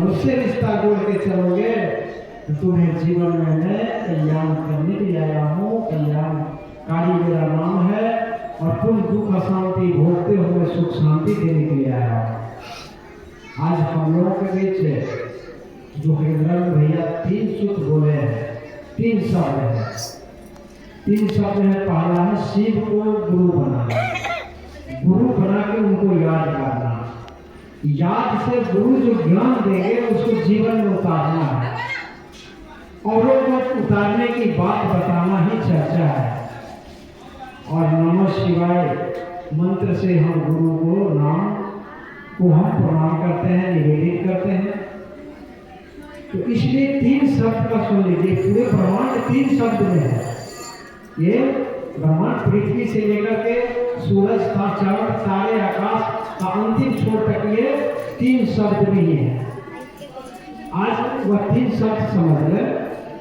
उससे रिश्ता जोड़ के चलोगे तो तुम्हें जीवन में मैं कल्याण करने के लिए आया हूँ। कल्याणकारी मेरा नाम है और तुम दुख अशांति भोगते हुए सुख शांति देने के लिए आया हूँ। आज हम लोगों के बीच जो हरिंद्र भैया 3 सूत्र बोले हैं, 3 शब्द है। 3 शब्द है। पहला है शिव को गुरु बनाना, गुरु बना के उनको याद करना। याद से गुरु जो ज्ञान देंगे उसको जीवन में उतारना है। औरों को उतारने की बात बताना ही चर्चा है। और नमः शिवाय मंत्र से हम गुरु को नाम को हम प्रणाम करते हैं, निवेदित करते हैं। तो इसलिए 3 शब्द का सुन लीजिए। पूरे ब्रह्मांड 3 शब्द में है। ये ब्रह्मांड पृथ्वी से लेकर के सूरज का चांद तारे आकाश का अंतिम छोर तक ये 3 शब्द भी है। आज वह 3 शब्द समझ ले।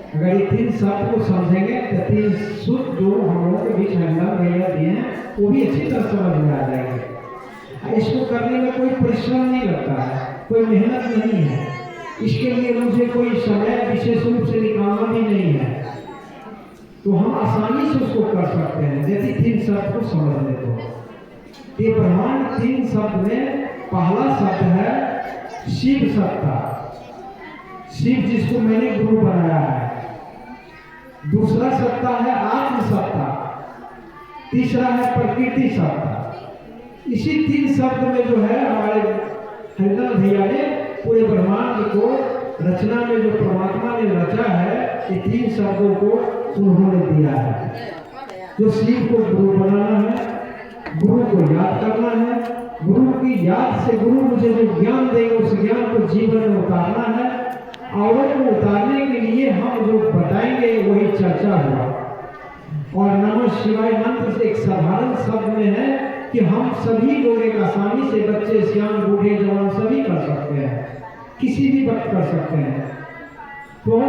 अगर ये 3 शब्द को समझेंगे तो 3 सूत्र जो हम लोगों के बीच हरिंद्र भैया दिए हैं वो भी अच्छी तरह समझ में आ जाएंगे। इसको करने में कोई परिश्रम नहीं लगता है, कोई मेहनत नहीं है। इसके लिए मुझे कोई समय विशेष रूप से निकालना भी नहीं है, तो हम आसानी से उसको कर सकते हैं यदि 3 शब्द को समझ ले तो। ये ब्रह्मांड 3 शब्द में पहला शब्द है शिव सत्ता, शिव जिसको मैंने गुरु बनाया है। दूसरा सत्ता है आत्म सत्ता, तीसरा है प्रकृति सत्ता। इसी 3 शब्द में जो है हमारे हरिंद्र भैया ने पूरे ब्रह्मांड को रचना में जो परमात्मा ने रचा है, ये 3 शब्दों को उन्होंने दिया है। जो शिव को गुरु बनाना है, गुरु को याद करना है, गुरु की याद से गुरु मुझे जो ज्ञान देंगे उस ज्ञान को जीवन में उतारना है। और को उतारने के लिए हम जो बताएंगे वही चर्चा हुआ। और नमः शिवाय मंत्र से एक साधारण शब्द में है कि हम सभी लोग एक आसानी से बच्चे सियान बूढ़े जवान सभी कर सकते हैं, किसी भी वक्त कर सकते हैं। तो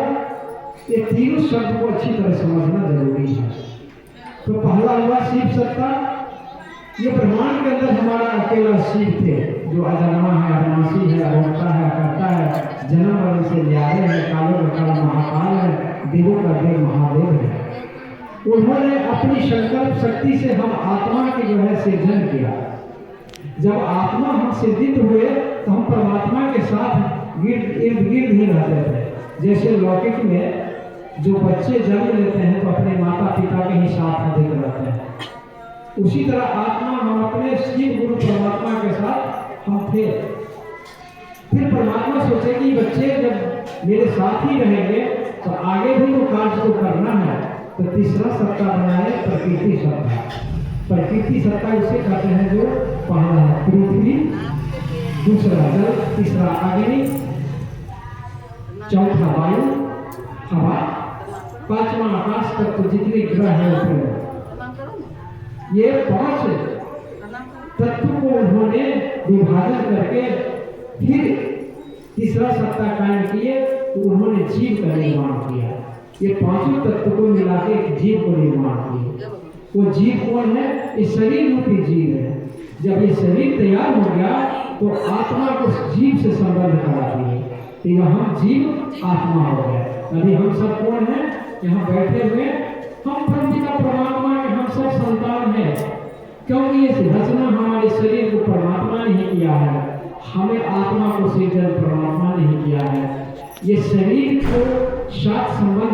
ये 3 शब्द को अच्छी तरह समझना जरूरी है। तो पहला हुआ शिव सत्ता। ये ब्रह्मांड के अंदर हमारा अकेला शिव थे जो अजन्मा है, अविनाशी है, अभोक्ता है, करता है, जन्म मरण से न्यारे है, कालो काल महाकाल है, देवों का देव महादेव है। उन्होंने अपनी संकल्प शक्ति से हम आत्मा की जो है सृजन किया। जब आत्मा हम सिद्धित हुए तो हम परमात्मा के साथ इर्द गिर्द ही रहते थे। जैसे लौकिक में जो बच्चे जन्म लेते हैं तो अपने माता पिता के ही साथ अधिक रहते हैं, उसी तरह आत्मा हम अपने शिव गुरु परमात्मा के साथ हम थे। फिर परमात्मा सोचे कि बच्चे जब मेरे साथ ही रहेंगे तो आगे भी वो कार्य को करना है। तो तीसरा सत्ता बनाए प्रकृति सत्ता। प्रकृति सत्ता इसे कहते हैं जो पहला है पृथ्वी, दूसरा जल, तीसरा अग्नि, चौथा वायु, हवा, 5वां आकाश तक तो जितने ग्रह है ऊपर, ये 5 तत्व को उन्होंने विभाजन करके फिर तीसरा सत्ता कायम किए। तो उन्होंने जीव का निर्माण किया। ये 5 तत्व को मिला के एक जीव को निर्माण किया। वो जीव कौन है? ये शरीर रूपी जीव है। जब ये शरीर तैयार हो गया तो आत्मा को जीव से संबंध करा दिए, तो हम जीव आत्मा हो गए। अभी हम सब कौन है? यहाँ बैठे हुए हम परमपिता परमात्मा के हम सब संतान हैं। क्योंकि ये रचना हमारे शरीर को परमात्मा ने ही किया है, हमें आत्मा को सृजन परमात्मा ने ही किया है। ये शरीर को साथ संबंध